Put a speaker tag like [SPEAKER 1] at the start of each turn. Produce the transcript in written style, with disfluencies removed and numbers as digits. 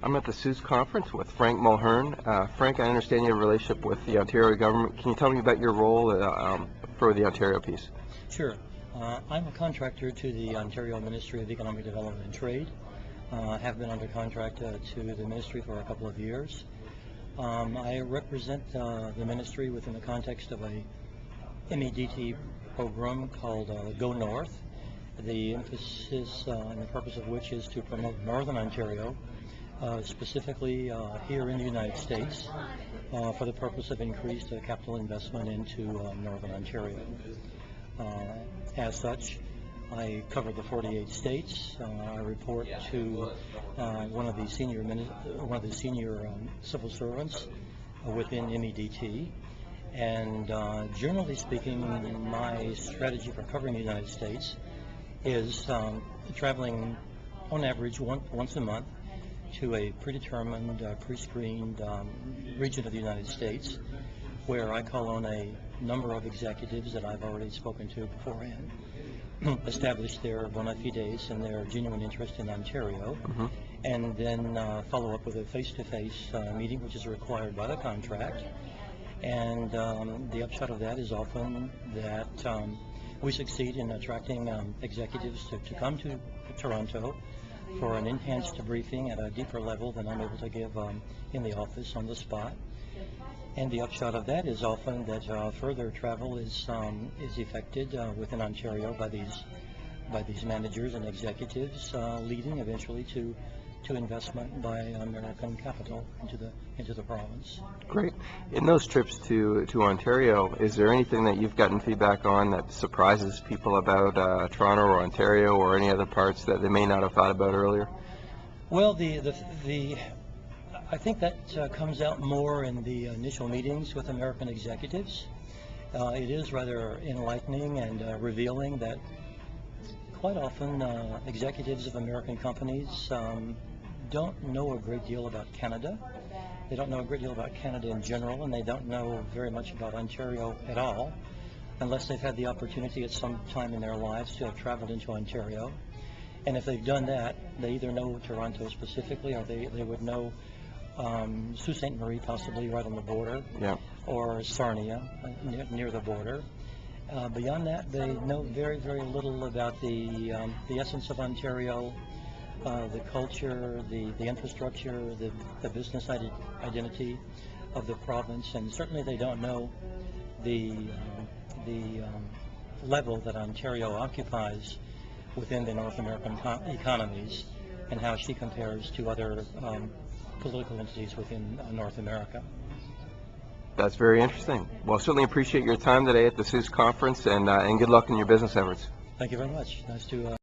[SPEAKER 1] I'm at the SEUS conference with Frank Mulhern. Frank, I understand you have a relationship with the Ontario government. Can you tell me about your role for the Ontario piece?
[SPEAKER 2] Sure. I'm a contractor to the Ontario Ministry of Economic Development and Trade. Have been under contract to the ministry for a couple of years. I represent the ministry within the context of a MEDT program called Go North, the emphasis and the purpose of which is to promote Northern Ontario, specifically here in the United States, for the purpose of increased capital investment into Northern Ontario. As such, I cover the 48 states. I report to one of the senior civil servants within MEDT. And generally speaking, my strategy for covering the United States is traveling on average once a month to a predetermined, pre-screened region of the United States, where I call on a number of executives that I've already spoken to beforehand, establish their bona fides and their genuine interest in Ontario, and then follow up with a face-to-face meeting, which is required by the contract. And the upshot of that is often that we succeed in attracting executives to come to Toronto for an enhanced briefing at a deeper level than I'm able to give in the office on the spot. And the upshot of that is often that further travel is effected within Ontario by these managers and executives, leading eventually to investment by American capital into the province.
[SPEAKER 1] Great. In those trips to Ontario, is there anything that you've gotten feedback on that surprises people about Toronto or Ontario or any other parts that they may not have thought about earlier?
[SPEAKER 2] Well, I think that comes out more in the initial meetings with American executives. It is rather enlightening and revealing that quite often executives of American companies don't know a great deal about Canada. They don't know a great deal about Canada in general, and they don't know very much about Ontario at all, unless they've had the opportunity at some time in their lives to have traveled into Ontario. And if they've done that, they either know Toronto specifically, or they would know Sault Ste. Marie, possibly right on the border, or Sarnia, near the border. Beyond that, they know very, very little about the essence of Ontario, the culture, the infrastructure, the business identity of the province, and certainly they don't know the level that Ontario occupies within the North American economies and how she compares to other political entities within North America.
[SPEAKER 1] That's very interesting. Well, certainly appreciate your time today at the SEUS conference, and good luck in your business efforts.
[SPEAKER 2] Thank you very much. Nice to